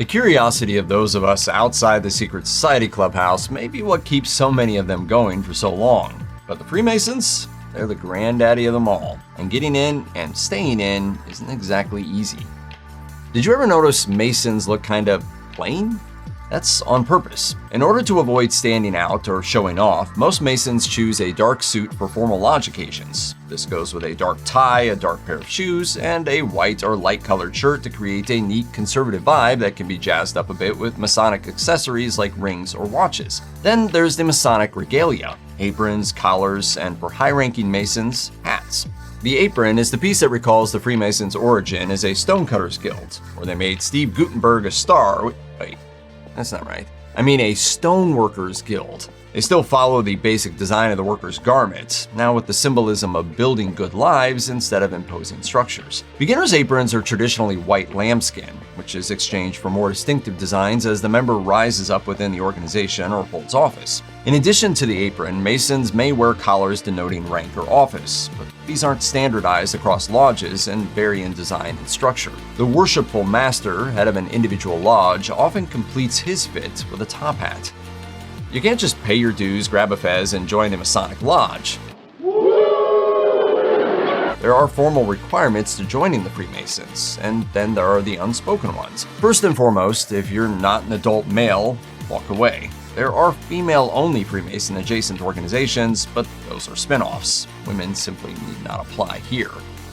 The curiosity of those of us outside the secret society clubhouse may be what keeps so many of them going for so long. But the Freemasons? They're the granddaddy of them all, and getting in and staying in isn't exactly easy. Did you ever notice Masons look kind of plain? That's on purpose. In order to avoid standing out or showing off, most Masons choose a dark suit for formal lodge occasions. This goes with a dark tie, a dark pair of shoes, and a white or light-colored shirt to create a neat conservative vibe that can be jazzed up a bit with Masonic accessories like rings or watches. Then there's the Masonic regalia: aprons, collars, and for high-ranking Masons, hats. The apron is the piece that recalls the Freemasons' origin as a stonecutters guild, where they made Steve Gutenberg a star. Wait, that's not right. I mean a stoneworkers guild. They still follow the basic design of the worker's garment, now with the symbolism of building good lives instead of imposing structures. Beginners' aprons are traditionally white lambskin, which is exchanged for more distinctive designs as the member rises up within the organization or holds office. In addition to the apron, Masons may wear collars denoting rank or office, but these aren't standardized across lodges and vary in design and structure. The worshipful master, head of an individual lodge, often completes his fit with a top hat. You can't just pay your dues, grab a fez, and join a Masonic lodge. There are formal requirements to joining the Freemasons, and then there are the unspoken ones. First and foremost, if you're not an adult male, walk away. There are female-only Freemason-adjacent organizations, but those are spin-offs. Women simply need not apply here.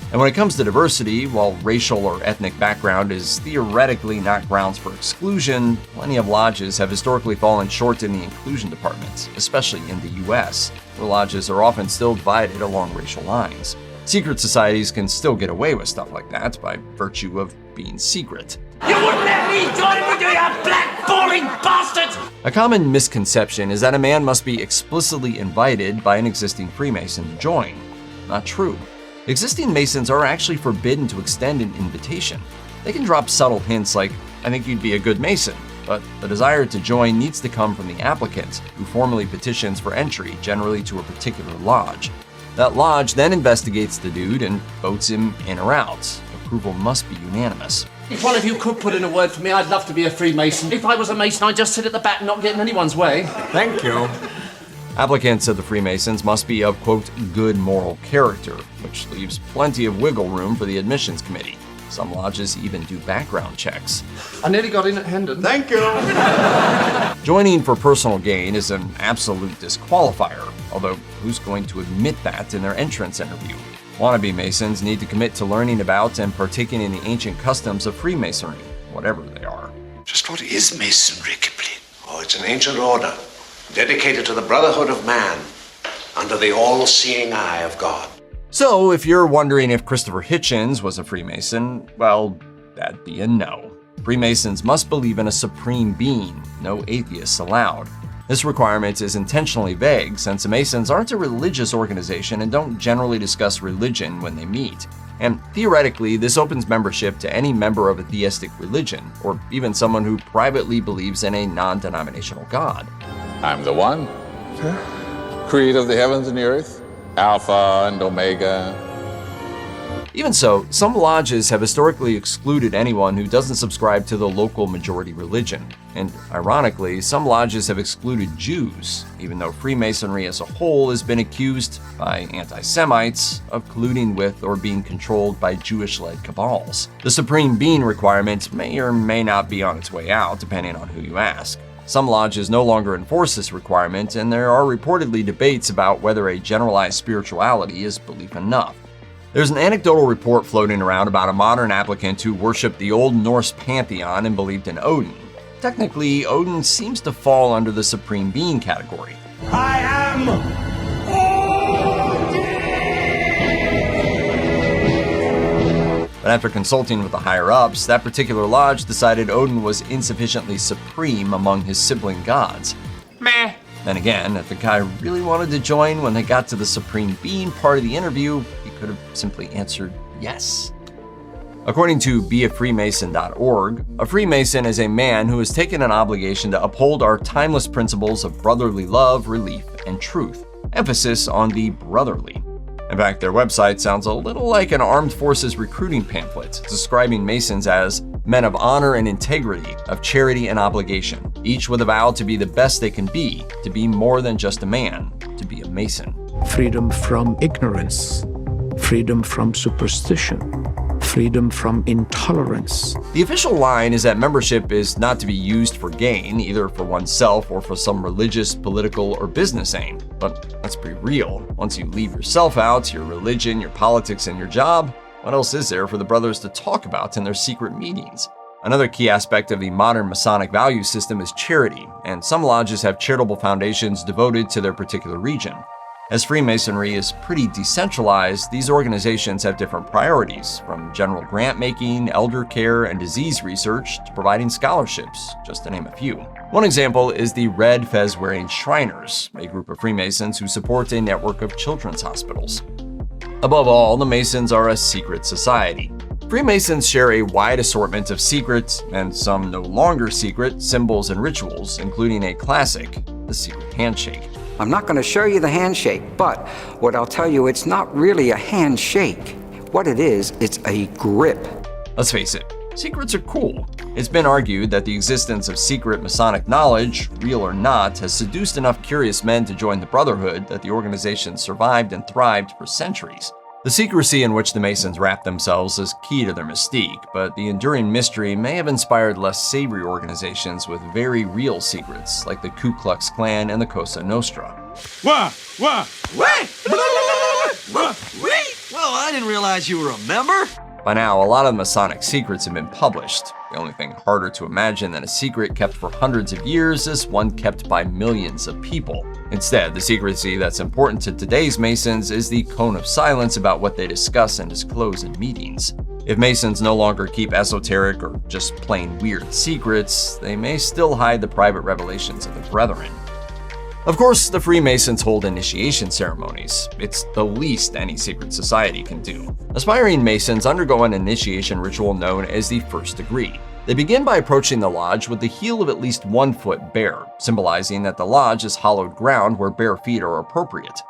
And when it comes to diversity, while racial or ethnic background is theoretically not grounds for exclusion, plenty of lodges have historically fallen short in the inclusion department, especially in the US, where lodges are often still divided along racial lines. Secret societies can still get away with stuff like that by virtue of being secret. You wouldn't let me join with you, you black, boring bastards! A common misconception is that a man must be explicitly invited by an existing Freemason to join. Not true. Existing Masons are actually forbidden to extend an invitation. They can drop subtle hints like, "I think you'd be a good Mason," but the desire to join needs to come from the applicant, who formally petitions for entry, generally to a particular lodge. That lodge then investigates the dude and votes him in or out. Approval must be unanimous. If one of you could put in a word for me, I'd love to be a Freemason. If I was a Mason, I'd just sit at the back, not get in anyone's way. Thank you. Applicants of the Freemasons must be of, quote, good moral character, which leaves plenty of wiggle room for the admissions committee. Some lodges even do background checks. I nearly got in at Hendon. Thank you. Joining for personal gain is an absolute disqualifier, although who's going to admit that in their entrance interview? Wannabe Masons need to commit to learning about and partaking in the ancient customs of Freemasonry, whatever they are. Just what is Masonry, Kipling? Oh, it's an ancient order, dedicated to the brotherhood of man, under the all-seeing eye of God. So, if you're wondering if Christopher Hitchens was a Freemason, well, that'd be a no. Freemasons must believe in a supreme being, no atheists allowed. This requirement is intentionally vague since the Masons aren't a religious organization and don't generally discuss religion when they meet. And theoretically, this opens membership to any member of a theistic religion, or even someone who privately believes in a non-denominational God. I'm the one, creator of the heavens and the earth, Alpha and Omega. Even so, some lodges have historically excluded anyone who doesn't subscribe to the local majority religion. And ironically, some lodges have excluded Jews, even though Freemasonry as a whole has been accused by anti-Semites of colluding with or being controlled by Jewish-led cabals. The supreme being requirement may or may not be on its way out, depending on who you ask. Some lodges no longer enforce this requirement, and there are reportedly debates about whether a generalized spirituality is belief enough. There's an anecdotal report floating around about a modern applicant who worshipped the Old Norse pantheon and believed in Odin. Technically, Odin seems to fall under the supreme being category. I am Odin! But after consulting with the higher-ups, that particular lodge decided Odin was insufficiently supreme among his sibling gods. Meh. Then again, if the guy really wanted to join when they got to the supreme being part of the interview, he could have simply answered yes. According to beafreemason.org, a Freemason is a man who has taken an obligation to uphold our timeless principles of brotherly love, relief, and truth. Emphasis on the brotherly. In fact, their website sounds a little like an armed forces recruiting pamphlet, describing Masons as men of honor and integrity, of charity and obligation, each with a vow to be the best they can be, to be more than just a man, to be a Mason. Freedom from ignorance, freedom from superstition, freedom from intolerance. The official line is that membership is not to be used for gain, either for oneself or for some religious, political, or business aim. But let's be real. Once you leave yourself out, your religion, your politics, and your job, what else is there for the brothers to talk about in their secret meetings? Another key aspect of the modern Masonic value system is charity, and some lodges have charitable foundations devoted to their particular region. As Freemasonry is pretty decentralized, these organizations have different priorities, from general grant making, elder care, and disease research to providing scholarships, just to name a few. One example is the Red Fez-wearing Shriners, a group of Freemasons who support a network of children's hospitals. Above all, the Masons are a secret society. Freemasons share a wide assortment of secret, and some no longer secret, symbols and rituals, including a classic, the secret handshake. I'm not going to show you the handshake, but what I'll tell you, it's not really a handshake. What it is, it's a grip. Let's face it, secrets are cool. It's been argued that the existence of secret Masonic knowledge, real or not, has seduced enough curious men to join the Brotherhood that the organization survived and thrived for centuries. The secrecy in which the Masons wrap themselves is key to their mystique, but the enduring mystery may have inspired less savory organizations with very real secrets, like the Ku Klux Klan and the Cosa Nostra. Wait! Well, I didn't realize you were a member. By now, a lot of Masonic secrets have been published. The only thing harder to imagine than a secret kept for hundreds of years is one kept by millions of people. Instead, the secrecy that's important to today's Masons is the cone of silence about what they discuss and disclose in meetings. If Masons no longer keep esoteric or just plain weird secrets, they may still hide the private revelations of the Brethren. Of course, the Freemasons hold initiation ceremonies. It's the least any secret society can do. Aspiring Masons undergo an initiation ritual known as the First Degree. They begin by approaching the lodge with the heel of at least 1 foot bare, symbolizing that the lodge is hollowed ground where bare feet are appropriate.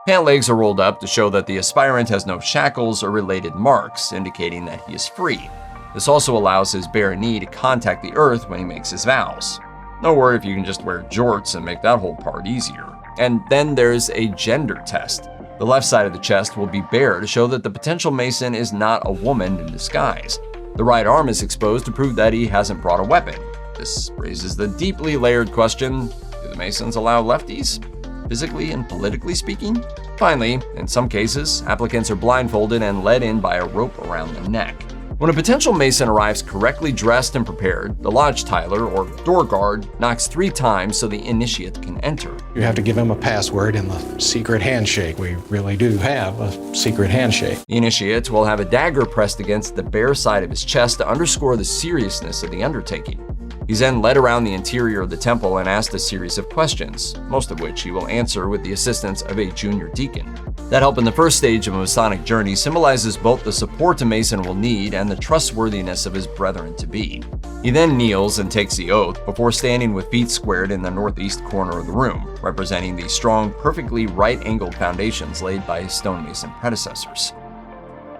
Pant legs are rolled up to show that the aspirant has no shackles or related marks, indicating that he is free. This also allows his bare knee to contact the earth when he makes his vows. No worry if you can just wear jorts and make that whole part easier. And then there's a gender test. The left side of the chest will be bare to show that the potential Mason is not a woman in disguise. The right arm is exposed to prove that he hasn't brought a weapon. This raises the deeply layered question, do the Masons allow lefties? Physically and politically speaking? Finally, in some cases, applicants are blindfolded and led in by a rope around the neck. When a potential Mason arrives correctly dressed and prepared, the lodge tiler, or door guard, knocks 3 times so the initiate can enter. You have to give him a password in the secret handshake. We really do have a secret handshake. The initiate will have a dagger pressed against the bare side of his chest to underscore the seriousness of the undertaking. He's then led around the interior of the temple and asked a series of questions, most of which he will answer with the assistance of a junior deacon. That help in the first stage of a Masonic journey symbolizes both the support a Mason will need and the trustworthiness of his brethren-to-be. He then kneels and takes the oath before standing with feet squared in the northeast corner of the room, representing the strong, perfectly right-angled foundations laid by his stonemason predecessors.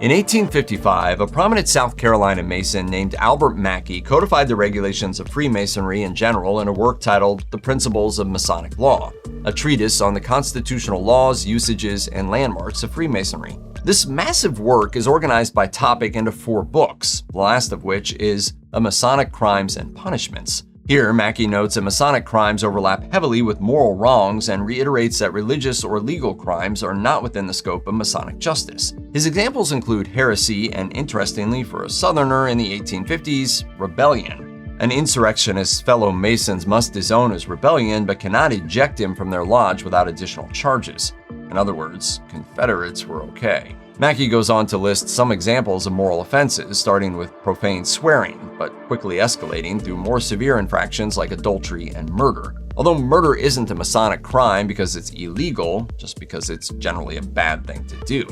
In 1855, a prominent South Carolina Mason named Albert Mackey codified the regulations of Freemasonry in general in a work titled The Principles of Masonic Law, a treatise on the constitutional laws, usages, and landmarks of Freemasonry. This massive work is organized by topic into 4 books, the last of which is A Masonic Crimes and Punishments. Here, Mackey notes that Masonic crimes overlap heavily with moral wrongs and reiterates that religious or legal crimes are not within the scope of Masonic justice. His examples include heresy and, interestingly for a Southerner in the 1850s, rebellion. An insurrectionist's fellow Masons must disown his rebellion but cannot eject him from their lodge without additional charges. In other words, Confederates were okay. Mackey goes on to list some examples of moral offenses, starting with profane swearing, but quickly escalating through more severe infractions like adultery and murder. Although murder isn't a Masonic crime because it's illegal, just because it's generally a bad thing to do.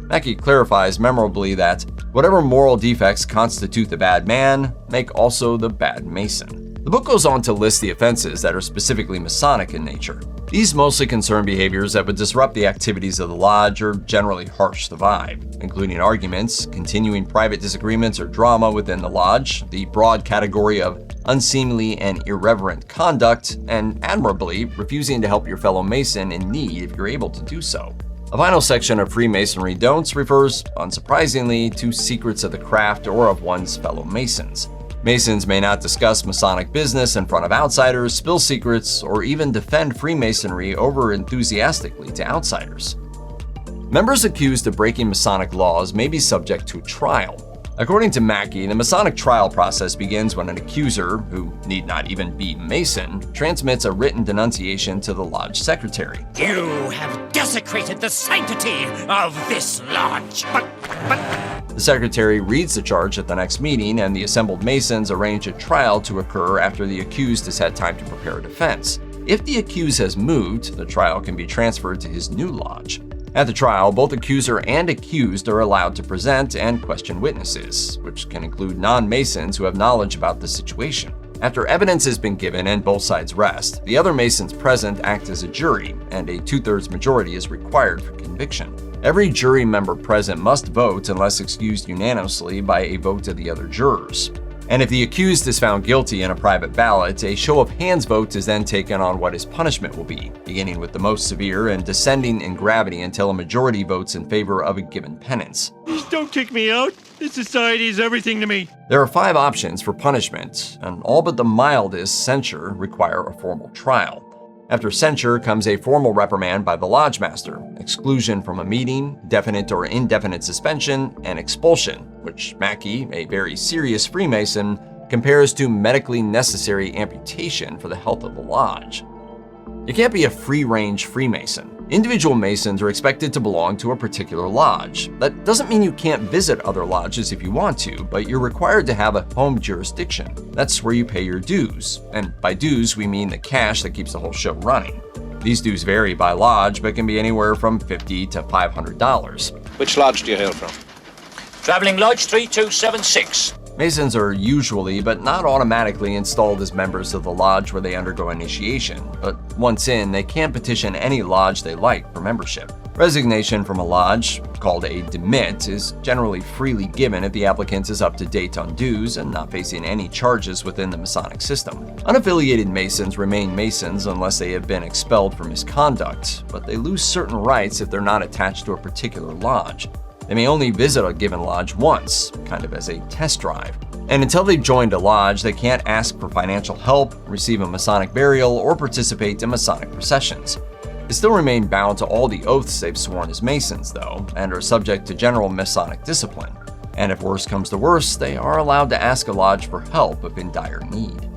Mackey clarifies memorably that whatever moral defects constitute the bad man, make also the bad Mason. The book goes on to list the offenses that are specifically Masonic in nature. These mostly concern behaviors that would disrupt the activities of the lodge or generally harsh the vibe, including arguments, continuing private disagreements or drama within the lodge, the broad category of unseemly and irreverent conduct, and admirably, refusing to help your fellow Mason in need if you're able to do so. A final section of Freemasonry don'ts refers, unsurprisingly, to secrets of the craft or of one's fellow Masons. Masons may not discuss Masonic business in front of outsiders, spill secrets, or even defend Freemasonry over-enthusiastically to outsiders. Members accused of breaking Masonic laws may be subject to a trial. According to Mackey, the Masonic trial process begins when an accuser, who need not even be Mason, transmits a written denunciation to the lodge secretary. You have desecrated the sanctity of this lodge. The secretary reads the charge at the next meeting, and the assembled Masons arrange a trial to occur after the accused has had time to prepare a defense. If the accused has moved, the trial can be transferred to his new lodge. At the trial, both accuser and accused are allowed to present and question witnesses, which can include non-Masons who have knowledge about the situation. After evidence has been given and both sides rest, the other Masons present act as a jury, and a 2/3 majority is required for conviction. Every jury member present must vote unless excused unanimously by a vote of the other jurors. And if the accused is found guilty in a private ballot, a show of hands vote is then taken on what his punishment will be, beginning with the most severe and descending in gravity until a majority votes in favor of a given penance. Please don't kick me out. This society is everything to me. There are 5 options for punishment, and all but the mildest, censure, require a formal trial. After censure comes a formal reprimand by the lodge master, exclusion from a meeting, definite or indefinite suspension, and expulsion, which Mackey, a very serious Freemason, compares to medically necessary amputation for the health of the lodge. You can't be a free-range Freemason. Individual Masons are expected to belong to a particular lodge. That doesn't mean you can't visit other lodges if you want to, but you're required to have a home jurisdiction. That's where you pay your dues. And by dues, we mean the cash that keeps the whole show running. These dues vary by lodge, but can be anywhere from $50 to $500. Which lodge do you hail from? Traveling Lodge 3276. Masons are usually, but not automatically, installed as members of the lodge where they undergo initiation, but once in, they can petition any lodge they like for membership. Resignation from a lodge, called a demit, is generally freely given if the applicant is up to date on dues and not facing any charges within the Masonic system. Unaffiliated Masons remain Masons unless they have been expelled for misconduct, but they lose certain rights if they're not attached to a particular lodge. They may only visit a given lodge once, kind of as a test drive. And until they've joined a lodge, they can't ask for financial help, receive a Masonic burial, or participate in Masonic processions. They still remain bound to all the oaths they've sworn as Masons, though, and are subject to general Masonic discipline. And if worse comes to worse, they are allowed to ask a lodge for help if in dire need.